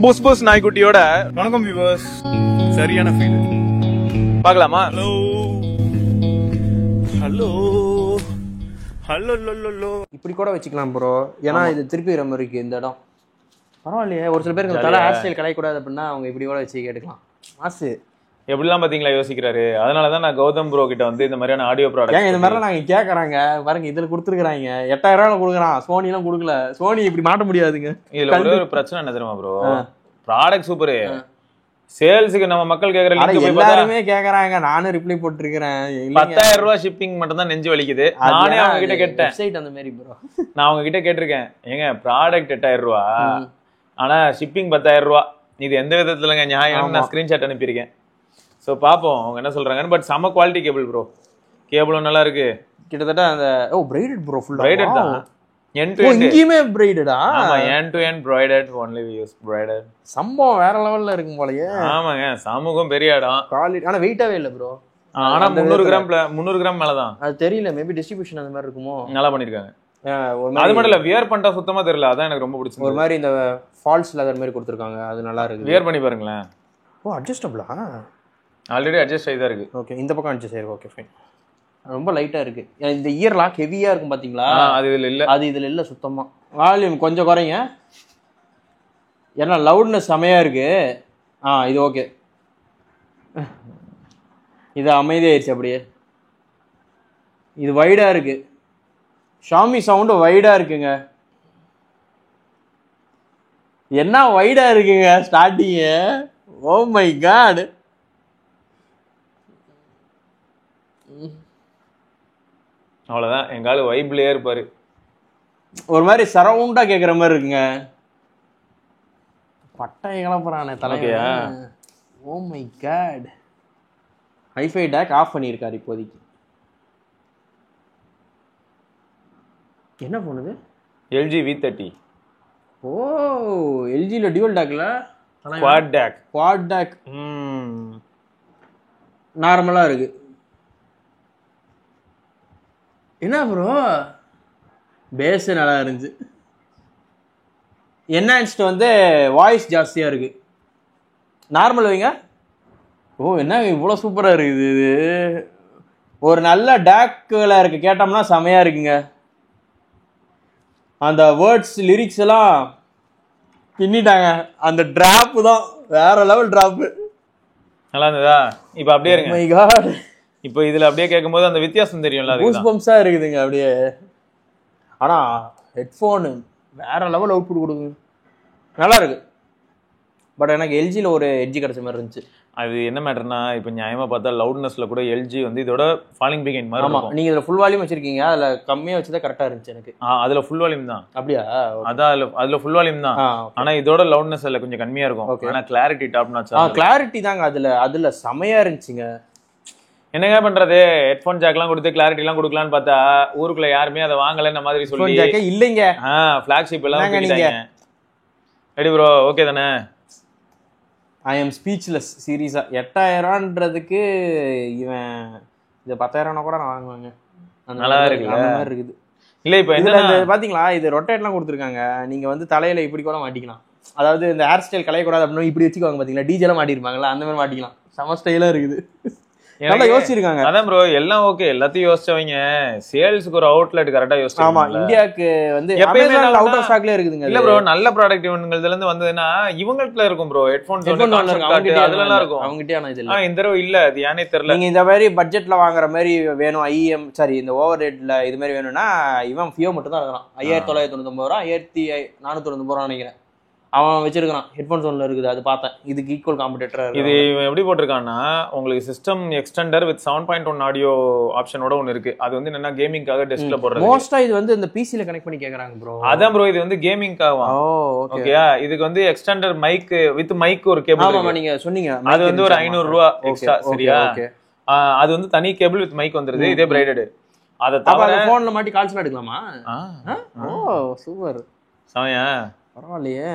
புஸ் புஸ் நாய்க்குட்டியோட வணக்கம் வியூவர்ஸ். சரியான ஃபீல் பார்க்கலாமா? Hello hello hello low. இப்படி கூட வச்சுக்கலாம் ப்ரோ. ஏன்னா இது திருப்பி ரொம்ப இருக்கு இந்த இடம். பரவாயில்லையே, ஒரு சில பேருக்கு தலை ஹேர் ஸ்டைல் கலையக்கூடாது அப்படின்னா அவங்க இப்படி கூட வச்சு கேட்டுக்கலாம். மாசு எப்படிலாம் பாத்தீங்களா யோசிக்கிறாரு. அதனாலதான் நான் கௌதம் ப்ரோ கிட்ட வந்து இந்த மாதிரியான ஆடியோ ப்ராடக்ட் இந்த மாதிரிலாம் நாங்க கேட்கறாங்க பாருங்க. இதுல கொடுத்துருக்காங்க 8000 கொடுக்குறான். சோனி எல்லாம் கொடுக்கல. சோனி இப்படி மாட்ட முடியாதுங்க. இதுல ஒரே ஒரு பிரச்சனை என்ன தெரியுமா ப்ரோ? ப்ராடக்ட் சூப்பரு, சேல்ஸுக்கு நம்ம மக்கள் கேக்குற லிங்க் எல்லாருமே கேக்குறாங்க. நானும் ரிப்ளை போட்டுருக்கேன். 10,000 ரூபாய் ஷிப்பிங் மட்டும் தான் நெஞ்சு வலிக்குது. நானே அவங்க கிட்ட கேட்டேன். வெப்சைட் அந்த மாதிரி ப்ரோ. நான் அவங்க கிட்ட கேட்டிருக்கேன், ஏங்க ப்ராடக்ட் 8000 ரூபாய் ஆனா ஷிப்பிங் 10,000 ரூபாய், இது எந்த விதத்துலங்க நியாயம்? நான் ஸ்கிரீன்ஷாட் அனுப்பியிருக்கேன். ஸோ பார்ப்போம் அவங்க என்ன சொல்றாங்கன்னு. பட் செம குவாலிட்டி கேபிள் ப்ரோ. கேபிளும் நல்லா இருக்கு. கிட்டத்தட்ட அந்த பிரைடட் ப்ரோ, ஃபுல் பிரைடட் தான். எண்ட் டு எண்ட் இங்கேயுமே பிரைடடா? ஆமா, end to end braided, only we use braided. சம்பவம் வேற லெவல்ல இருக்கும் போலயே. ஆமாங்க, சமூகம் பெரிய இடம். குவாலிட்டி ஆனா வெயிட்டாவே இல்ல ப்ரோ. ஆனா 300 கிராம் மேல தான். அது தெரியல, மேபி டிஸ்ட்ரிபியூஷன் அந்த மாதிரி இருக்குமோ. நல்லா பண்ணிருக்காங்க. அது மட்டும் இல்ல, வியர் பண்ணிட்டா சுத்தமா தெரியல. அதான் எனக்கு ரொம்ப பிடிச்சது. ஒரு மாதிரி இந்த ஃபால்ஸ் லெதர் மாதிரி கொடுத்துருக்காங்க. அது நல்லா இருக்கு. வியர் பண்ணி பாருங்களேன். ஓ, அட்ஜஸ்டபிளா? ஆல்ரெடி அட்ஜஸ்ட் ஆகி தான் இருக்கு. ஓகே, இந்த பக்கம் அட்ஜஸ்ட் ஆயிருக்கு. Okay fine. ரொம்ப லைட்டா இருக்கு. இந்த இயர் லாக் ஹெவியா இருக்கும் பாத்தீங்களா? அது இதுல இல்ல. அது இதுல இல்ல சுத்தமா. வால்யூம் கொஞ்சம் குறைங்க. ஏன்னா லவுட்னஸ் செமையா இருக்கு. இது ஓகே. இது அமைதியாயிருச்சு அப்படியே. இது வைடா இருக்கு. ஷாமி சவுண்டு வைடா இருக்குங்க. என்ன வைடா இருக்குங்க ஸ்டார்டிங். O my God. அவ்வளவுதான், எங்கால வைப்லயே இருப்பாரு. ஒரு மாதிரி சரவுண்டா கேக்குற மாதிரி இருக்குங்க. பட்டை கிளம்புறானே தலையா. Oh my god. Hi fi DAC off பண்ணியிருக்காரு இப்போதைக்கு. என்ன பண்ணுது? LG V30. ஓ, எல்ஜில டியூவல் டேக்ல குவாட் டேக். குவாட் டேக் நார்மலா இருக்கு. என்ன ப்ரோ, பேஸ் நல்லா இருந்துச்சு. என்ஹான்ஸ்ட் வந்து வாய்ஸ் ஜாஸ்தியா இருக்கு. நார்மல் வைங்க. ஓ, என்ன இவ்வளோ சூப்பரா இருக்குது. இது ஒரு நல்ல டேக்கில் இருக்கு. கேட்டோம்னா செமையா இருக்குங்க. அந்த வேர்ட்ஸ் லிரிக்ஸ் எல்லாம் பின்னிட்டாங்க. அந்த டிராப் தான் வேற லெவல் டிராப். நல்லா இருந்ததா? இப்ப அப்படியே இருங்க. My God. இப்போ இதுல அப்படியே கேட்கும்போது அந்த வித்தியாசம் தெரியும்ல. கூஸ் பம்ப்ஸா இருக்குதுங்க அப்படியே. ஆனா ஹெட்ஃபோன் வேற லெவல் அவுட்புட் கொடுக்குங்க. நல்லா இருக்கு. பட் எனக்கு எல்ஜில ஒரு எட்ஜ் கிடைச்ச மாதிரி இருந்துச்சு. அது என்ன மேட்டர்னா, இப்போ நியாயமா பார்த்தா லவுட்னஸ்ல கூட LG வந்து இதோட ஃபாலிங் பிகைன் மாதிரி இருக்கும். நீங்க இதுல ஃபுல் வால்யூம் வச்சிருக்கீங்க. அதுல கம்மியா வச்சதா கரெக்டா இருந்துச்சு எனக்கு. அதுல ஃபுல் வால்யூம் தான். அப்படியா? அதான் அதுல ஃபுல் வால்யூம் தான். ஆனா இதோட லவுட்னஸ் அதுல கொஞ்சம் கம்மியா இருக்கும். ஆனா கிளாரிட்டி டாப் நாட்ச். கிளாரிட்டி தாங்க அதுல செமையா இருந்துச்சுங்க. என்னங்க பண்றது, ஹெட்போன் ஜாக்லாம் கொடுத்து கிளாரிட்டி எல்லாம் கொடுக்கலான்னு பார்த்தா ஊருக்குள்ள யாருமே அதை வாங்கலன்ற மாதிரி சொல்லி இல்லைங்க. ஃபிளாக்ஷிப் எல்லாம் ரெடி ப்ரோ. ஓகே தானே? ஐ எம் ஸ்பீச்லெஸ் சீரியஸா. 8000ன்றதுக்கு இவன் இது 10,000 கூட நான் வாங்குவாங்க. நல்லா இருக்கு. அந்த மாதிரி இருக்குது. இல்ல இப்ப என்ன பாத்தீங்களா, இது ரொட்டேட்லாம் கொடுத்துருக்காங்க. நீங்க வந்து தலையில இப்படி கூட மாட்டிக்கலாம். அதாவது இந்த ஹேர் ஸ்டைல் கலையக்கூடாது அப்படின்னு இப்படி வச்சுக்குவாங்க பாத்தீங்களா, டிஜேலாம் மாட்டிருப்பாங்களா, அந்த மாதிரி மாட்டிக்கலாம். செம ஸ்டைலா இருக்குது. நல்லா யோசிச்சிருக்காங்க. அதான் ப்ரோ, எல்லாம் ஓகே, எல்லாத்தையும் யோசிச்சவங்க சேல்ஸ்க்கு ஒரு அவுட்லெட் கரெக்டா யோசிச்சாங்க. ஆமா, இந்தியாக்கு வந்து எப்பவுமே அவுட் ஆஃப் ஸ்டாக்ல இருக்குதுங்க. இல்ல ப்ரோ, நல்ல ப்ராடக்ட் இவங்கள்ல இருந்து வந்ததுன்னா இவங்கள்ட்ட இருக்கும் ப்ரோ. ஹெட்போன்ஸ் அதெல்லாம் இருக்கும் அவங்ககிட்ட. ஆனா இது இல்ல. இந்த தடவை இல்ல. அது ஏனே தெரியல. நீங்க இந்த மாதிரி பட்ஜெட்ல வாங்குற மாதிரி வேணும், IM சாரி இந்த ஓவர் ரேட்ல இது மாதிரி வேணும்னா இவன் ஃபியோ மட்டும் தான் இருக்கான். 5,999 ரூபா, 1,499 ரூபா நினைக்கிறேன் அவன் வச்சிருக்கான். ஹெட்போன்ஸ் ஒன்ல இருக்குது, அது பார்த்தேன். இதுக்கு ஈக்குவல் காம்படிட்டரா இருக்கு. இது எப்படி போட்டிருக்கான்னா, உங்களுக்கு சிஸ்டம் எக்ஸ்டெண்டர் வித் 7.1 ஆடியோ ஆப்ஷனோட ஒன்னு இருக்கு. அது வந்து என்னன்னா கேமிங்காக டெஸ்க்ல போடுறது. மோஸ்டா இது வந்து இந்த பிசில கனெக்ட் பண்ணி கேக்குறாங்க ப்ரோ. அதான் ப்ரோ, இது வந்து கேமிங்காக. ஓகேயா? இதுக்கு வந்து எக்ஸ்டெண்டர் மைக் வித் மைக் ஒரு கேபிள். ஆமா, நீங்க சொன்னீங்க அது வந்து ஒரு 500 ரூபா எக்ஸ்ட்ரா. சரியா? அது வந்து தனி கேபிள் வித் மைக் வந்துருது. இதே பிரைடட். அத தவிர போன்ல மாட்டி கால்ஸ்ல எடுக்கலாமா? ஓ சூப்பர். சமயா பரவாயில்லையே,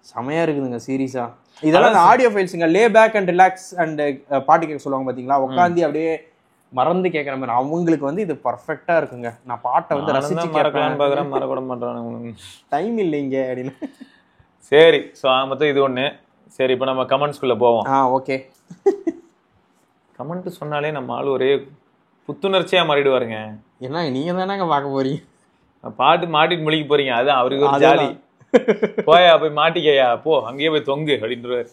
செமையா இருக்குதுங்க சீரியஸா. இதெல்லாம் ஆடியோ ஃபைல்ஸுங்க. Lay back and relax and பாட்டு கேட்க சொல்லுவாங்க பாத்தீங்களா, உட்காந்து அப்படியே மறந்து கேட்குற மாதிரி. அவங்களுக்கு வந்து இது பர்ஃபெக்டா இருக்குங்க. நான் பாட்டை வந்து ரசிச்சு கேட்கலாம். மறக்கூட மாட்டேன், டைம் இல்லைங்க அப்படின்னு. சரி ஸோ மொத்தம் இது ஒண்ணு. சரி இப்போ நம்ம கமெண்ட்ஸ்குள்ள போவோம். ஓகே. கமெண்ட் சொன்னாலே நம்ம ஆள் ஒரே புத்துணர்ச்சியா மாறிடுவாருங்க. என்ன நீங்க தானங்க பார்க்க போறீங்க, பாட்டு மாட்டிட்டு முழிக்க போறீங்க, அதுதான் அவருக்கு ஒரு ஜாலி. போயா போய் மாட்டிக்கையா, போ அங்கேயே போய் தொங்கு அப்படின்றாரு.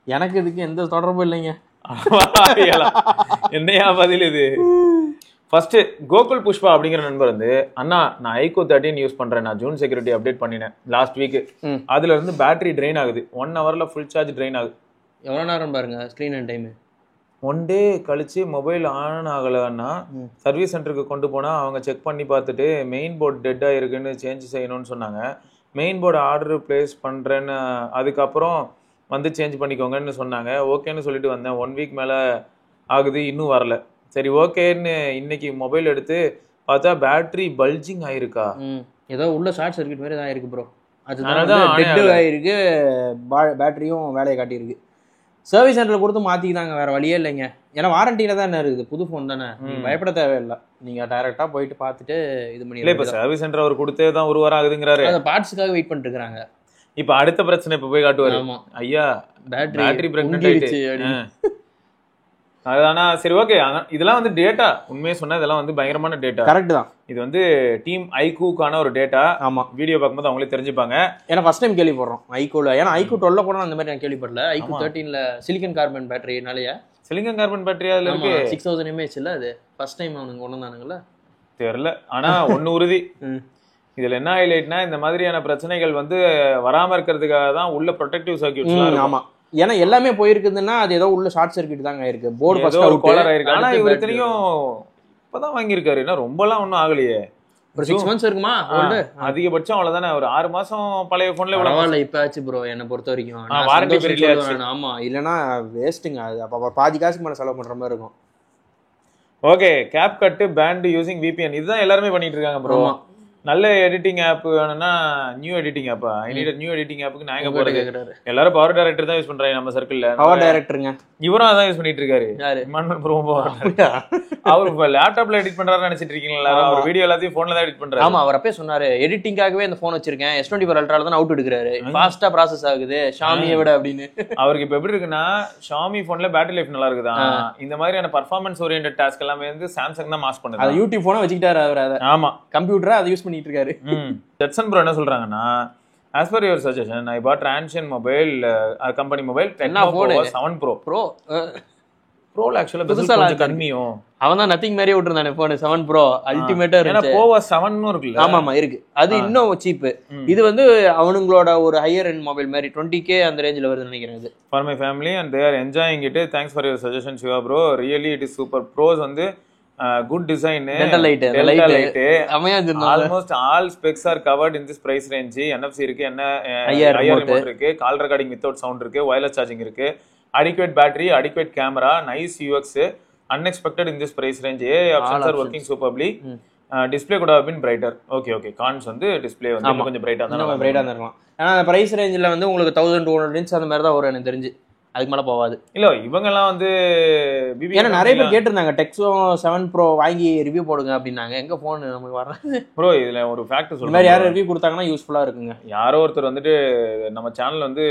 எனக்கு இதுக்கு எந்த தொடர்பும் இல்லைங்க. என்னையா பதில் இது? ஃபர்ஸ்ட் கோகுல் புஷ்பா அப்படிங்கிற நண்பர் வந்து, அண்ணா நான் ஐகோ 13 யூஸ் பண்றேன், நான் ஜூன் செக்யூரிட்டி அப்டேட் பண்ணினேன் லாஸ்ட் வீக். அதுல இருந்து பேட்டரி ட்ரெயின் ஆகுது, 1 ஹவர்ல ஃபுல் சார்ஜ் ட்ரெயின் ஆகுது. எவ்வளவு நேரம் பாருங்க ஸ்கிரீன் அண்ட் டைம். 1 டே கழிச்சு மொபைல் ஆன் ஆகலைன்னா சர்வீஸ் சென்டருக்கு கொண்டு போனால் அவங்க செக் பண்ணி பார்த்துட்டு மெயின் போர்டு டெட்டாக இருக்குன்னு சேஞ்ச் செய்யணும்னு சொன்னாங்க. மெயின் போர்டு ஆர்டர் பிளேஸ் பண்ணுறேன்னு அதுக்கப்புறம் வந்து சேஞ்ச் பண்ணிக்கோங்கன்னு சொன்னாங்க. ஓகேன்னு சொல்லிட்டு வந்தேன். 1 வீக் மேலே ஆகுது, இன்னும் வரல. சரி ஓகேன்னு இன்னைக்கு மொபைல் எடுத்து பார்த்தா பேட்டரி பல்ஜிங் ஆயிருக்கா, ஏதோ உள்ள ஷார்ட் சர்க்யூட் மாதிரி தான் இருக்கு ப்ரோ. அதுதான் டெட் ஆயிருக்கு, பேட்டரியும் வேலையை காட்டியிருக்கு. சர்வீஸ் சென்டரில் கொடுத்து மாற்றிக்கிதாங்க, வேறு வழியே இல்லைங்க. ஏன்னா வாரண்டியில் தான் என்ன இருக்குது, புது ஃபோன் தானே, பயப்பட தேவையில்லை. நீங்கள் டைரெக்டாக போயிட்டு பார்த்துட்டு இது பண்ணி. இல்லை இப்போ சர்வீஸ் சென்டர் அவர் கொடுத்தே தான் 1 வாரம் ஆகுதுங்கிறாரு. அந்த பார்ட்ஸுக்காக வெயிட் பண்ணிட்டு இருக்காங்க. இப்போ அடுத்த பிரச்சனை இப்போ போய் காட்டுவாரு, ஐயா பேட்டரி பிரெக்னென்ட் ஆயிடுச்சு. அதுதானா? சரி ஓகே. இதெல்லாம் வந்து டேட்டா, உண்மையை சொன்னா இதெல்லாம் வந்து பயங்கரமான டேட்டா. கரெக்ட் தான். இது வந்து டீம் ஐக்கூக்கான ஒரு டேட்டா. ஆமா, வீடியோ பார்க்கும்போது அவங்களே தெரிஞ்சுப்பாங்க. ஏன்னா ஃபர்ஸ்ட் டைம் கேள்விப்படுறோம் ஐக்கூல. ஏன்னா ஐக்கூ 12 கூட அந்த மாதிரி நான் கேள்விப்படல. ஐக்கூ 13ல சிலிக்கன் கார்பன் பேட்டரினாலயா? சிலிக்கன் கார்பன் பேட்டரி அதுல இருக்கு. 6000 mAh இல்ல, அது ஃபர்ஸ்ட் டைம் அவனுங்க கொண்டு வந்தானுங்கல்ல, தெரியல. ஆனா ஒன்னு உறுதி, இதுல என்ன ஹைலைட்னா இந்த மாதிரியான பிரச்சனைகள் வந்து வராம இருக்கிறதுக்காக தான் உள்ள ப்ரொடெக்டிவ் சர்க்யூட்ஸ். ஆமா, ஏன்னா எல்லாமே போயிருக்குதுன்னா அது ஏதோ உள்ள ஷார்ட் சர்க்யூட் தாங்க இருக்கு, போர்டு ஃபர்ஸ்ட் ஒரு கோலர் ஆயிருக்கு. ஆனா இவர் இத்தனையும் இப்பதான் வாங்கியிருக்காரு, என்ன ரொம்பலாம் ஒன்றும் ஆகலையே, ஒரு 6 months இருக்குமா அதிகபட்சம், அவ்வளவுதானே. ஒரு 6 மாசம் பழைய போன்ல பரவாயில்ல. இப்ப ஆச்சு ப்ரோ என்ன பொறுத்த வரைக்கும் வாரண்டி பீரியட்ல. ஆமா, இல்லைன்னா வேஸ்ட்டுங்க அது. அப்ப பாதி காசுக்கு மேல செலவு பண்ற மாதிரி இருக்கும். Okay, CapCut banned using VPN, இதுதான் எல்லாருமே பண்ணிட்டு இருக்காங்க ப்ரோ. நல்ல எடிட்டிங் ஆப் வேணும்னா new editing app, I need new editing ஆப்புக்கு நான் எங்க போறது? எல்லாரும் பவர் டைரக்டர் தான் யூஸ் பண்றாங்க நம்ம சர்க்கிள்ல. பவர் டைரக்டருங்க இவரும் அதான் யூஸ் பண்ணிட்டு இருக்காரு. இமானுவல் ப்ரோ அவர் இப்ப லேப்டாப்ல எடிட் பண்றாருன்னு நினைச்சிட்டு இருக்கீங்களா? அவர் வீடியோ எல்லாத்தையும் போன்ல தான் எடிட் பண்றாரு. ஆமா, அவர் அப்பவே சொன்னாரு எடிட்டிங்காகவே இந்த போன் வச்சிருக்கேன், S24 அல்ட்ரால தான் அவுட் எடுக்கிறாரு, ஃபாஸ்டா ப்ராசஸ் ஆகுது ஷாமியை விட அப்படின்னு. அவருக்கு இப்ப எப்படி இருக்குன்னா, ஷாமி போன்ல பேட்டரி லைஃப் நல்லா இருக்குதா, இந்த மாதிரியான பர்ஃபார்மன்ஸ் ஓரியன்டட் டாஸ்க் எல்லாமே வந்து சாம்சங் தான் மாஸ் பண்ணுது. யூடியூப் போனை வச்சுக்கிட்டாரு அவர். அதை ஆமா, கம்ப்யூட்டரா அதை யூஸ் பண்ணிட்டு இருக்காரு. ஜெட்சன் ப்ரோ என்ன சொல்றாங்கன்னா, as per your suggestion I bought Transsion mobile, company mobile Tecno Povo 7 Pro. ப்ரோல ஆக்சுவலா பெருசா கொஞ்சம் கம்மியும். அவன் தான் நதிங் மாதிரி விட்டுருந்தானே போன் 7 Pro அல்டிமேட்டா இருக்கு. ஏன்னா Povo 7 னு இருக்குல்ல. ஆமா ஆமா இருக்கு, அது இன்னும் சீப். இது வந்து அவனுங்களோட ஒரு ஹையர் எண்ட் மொபைல் மாதிரி 20K அந்த ரேஞ்சில வருது நினைக்கிறேன். இது for my family and they are enjoying it. Thanks for your suggestion Shiva bro, really it is super. Pros வந்து good design, delta light almost all specs are covered in this price range. NFC இருக்கு, என்ன IR remote இருக்கு, கால் recording without sound இருக்கு, wireless charging இருக்கு, adequate battery, adequate camera, nice UX, unexpected in this price range. AI options are working superbly. Display could have been brighter. Okay cons வந்து display வந்து கொஞ்சம் பிரைட்டா இருக்கலாம். ஆனா அந்த பிரைஸ் ரேஞ்சில வந்து உங்களுக்கு 1200 nits அந்த மாதிரி தான் வரும் எனக்கு தெரிஞ்சு, அதுக்கு மேல போகாது. இல்ல இவங்க எல்லாம் வந்து ஏன்னா நிறைய பேர் கேட்டிருந்தாங்க Tecno 7 Pro வாங்கி ரிவ்யூ போடுங்க அப்படின்னாங்க. எங்க போன் நமக்கு வர்றது ப்ரோ? இதுல ஒரு ஃபேக்ட் சொல்றேன், இந்த மாதிரி யாரும் ரிவ்யூ கொடுத்தாங்கன்னா யூஸ்ஃபுல்லா இருக்குங்க. யாரோ ஒருத்தர் வந்துட்டு நம்ம சேனல் வந்து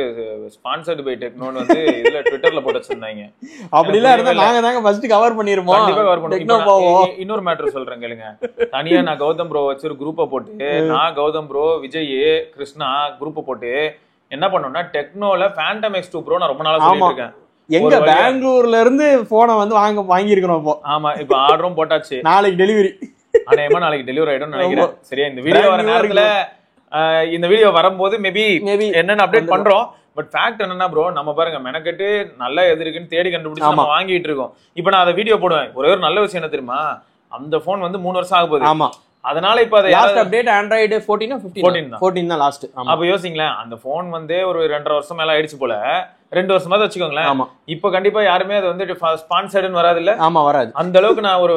ஸ்பான்சர்டு பை டெக்னோன்னு வந்து இதுல ட்விட்டர்ல போட்டு வச்சிருந்தாங்க. அப்படிலாம் இருந்தா நாங்க தாங்க ஃபர்ஸ்ட் கவர் பண்ணிருப்போம். கண்டிப்பா கவர் பண்ணுவோம். இன்னொரு மேட்டர் சொல்றேன் கேளுங்க. தனியா நான் கௌதம் ப்ரோ வச்சு ஒரு குரூப்பை போட்டு, நான் கௌதம் ப்ரோ, விஜய், கிருஷ்ணா குரூப்பை போட்டு என்ன பண்ணோம்னா, டெக்னோல Phantom X2 Pro நான் ரொம்ப நாளா சொல்லிட்டு இருக்கேன். எங்க பெங்களூர்ல இருந்து போனை வந்து வாங்கி இருக்கணும் இப்போ. ஆமா, இப்போ ஆர்டரும் போட்டாச்சு, நாளைக்கு டெலிவரி. அநேகமா நாளைக்கு டெலிவரி ஆயிடும் நினைக்கிறேன். சரியா, இந்த வீடியோ வர நேரத்துல இந்த வீடியோ வரும்போது மேபி என்னன்னு அப்டேட் பண்றோம். பட் ஃபேக்ட் என்னன்னா ப்ரோ, நம்ம பாருங்க மெனக்கெட்டு நல்லா எது இருக்குன்னு தேடி கண்டுபிடிச்சு நம்ம வாங்கிட்டு இருக்கோம். இப்போ நான் அதை வீடியோ போடுவேன். ஒரே ஒரு நல்ல விஷயம் என்ன தெரியுமா, அந்த போன் வந்து 3 வருஷம் ஆக போகுது. ஆமா, அதனால இப்ப அது லாஸ்ட் அப்டேட் Android 14 14 தான் லாஸ்ட். அப்ப யோசிங்களேன், அந்த போன் வந்து ஒரு 2.5 வருஷம் மேல ஆயிடுச்சு போல, 2 வருஷமா வச்சுக்கோங்களேன். இப்ப கண்டிப்பா யாருமே அது வந்து ஸ்பான்சர்டுன்னு வராது இல்ல. ஆமா, வராது. அந்த அளவுக்கு நான் ஒரு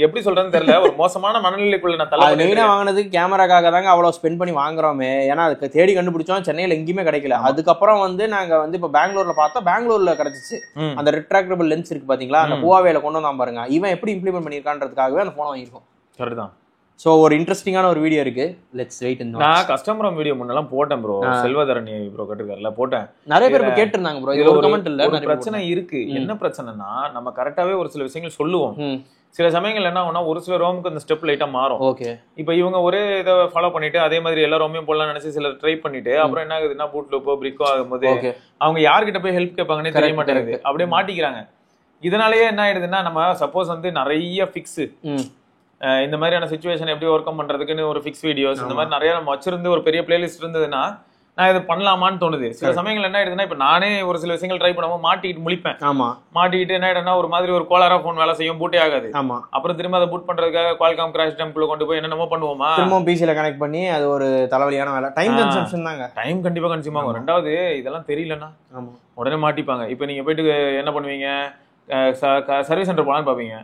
எப்படி சொல்றேன்னு தெரியல, ஒரு மோசமான மனநிலைக்குள்ள நான் தள்ள. மெயினா வாங்கினதுக்கு கேமராக்காக தாங்க அவ்வளவு ஸ்பெண்ட் பண்ணி வாங்குறோமே. ஏன்னா அதுக்கு தேடி கண்டுபிடிச்சோம், சென்னையில எங்கேயுமே கிடைக்கல. அதுக்கப்புறம் வந்து நாங்க வந்து இப்ப பெங்களூர்ல பார்த்தா, பெங்களூர்ல கிடைச்சிச்சு. அந்த ரிட்ராக்டபிள் லென்ஸ் இருக்கு பாத்தீங்களா, அந்த Huaweiல கொண்டு வந்தான் பாருங்க. இவன் எப்படி இம்ப்ளிமெண்ட் பண்ணிருக்கான்றதுக்காகவே அந்த போனை வாங்கிருக்கோம். சரிதான். ஸோ ஒரு இன்ட்ரெஸ்டிங்கான ஒரு வீடியோ இருக்கு, லெட்ஸ் வெயிட் அண்ட் நான் கஸ்டமர் வீடியோ முன்னெல்லாம் போட்டேன் ப்ரோ. செல்வதரணி ப்ரோ கேட்டிருக்காருல, போட்டேன். நிறைய பேர் இப்ப கேட்டிருந்தாங்க ப்ரோ. இது ஒரு கமெண்ட் இல்ல, ஒரு பிரச்சனை இருக்கு. என்ன பிரச்சனைனா நம்ம கரெக்டாவே ஒரு சில விஷயங்கள் சொல்லுவோம். சில சமயங்கள் என்ன ஆகும்னா ஒரு சில ரோமுக்கு அந்த ஸ்டெப் லைட்டா மாறும். ஓகே, இப்போ இவங்க ஒரே இதை ஃபாலோ பண்ணிட்டு அதே மாதிரி எல்லா ரோமையும் போடலாம் நினைச்சு சிலர் ட்ரை பண்ணிட்டு அப்புறம் என்ன ஆகுதுன்னா பூட் லூப்போ பிரிக்கோ ஆகும்போது அவங்க யார்கிட்ட போய் ஹெல்ப் கேட்பாங்கன்னே தெரிய மாட்டேங்குது, அப்படியே மாட்டிக்கிறாங்க. இதனாலேயே என்ன ஆயிடுதுன்னா நம்ம சப்போஸ் வந்து நிறைய ஃபிக்ஸ் இந்த மாதிரியான சிச்சுவேஷன் எப்படி ஓவர் கம் பண்றதுக்குன்னு ஒரு ஃபிக்ஸ் வீடியோஸ் இந்த மாதிரி நிறைய நம்ம வச்சிருந்து ஒரு பெரிய பிளேலிஸ்ட் இருந்ததுன்னா நான் இதை பண்ணலாமான்னு தோணுது. சில சமயங்கள் என்ன ஆயிடுதுன்னா இப்ப நானே ஒரு சில விஷயங்கள் ட்ரை பண்ணும்போது மாட்டிக்கிட்டு முழிப்பேன். மாட்டிக்கிட்டு என்ன ஆயிடுனா ஒரு மாதிரி ஒரு கோலாரா போன் வேலை செய்யும், பூட்டே ஆகாது. அப்புறம் திரும்ப அதை பூட் பண்றதுக்காக குவால்காம் கிராஷ் டெம்பிள் கொண்டு போய் என்னென்னமோ பண்ணுவோமா, திரும்ப பிசில கனெக்ட் பண்ணி அது ஒரு தலைவலியான வேலை. டைம் கன்சம்ப்ஷன் தாங்க, டைம் கண்டிப்பா கன்சியூம் ஆகும். ரெண்டாவது இதெல்லாம் தெரியலன்னா உடனே மாட்டிப்பாங்க. இப்ப நீங்க போயிட்டு என்ன பண்ணுவீங்க, சர்வீஸ் சென்டர் போலான்னு பாப்பீங்க.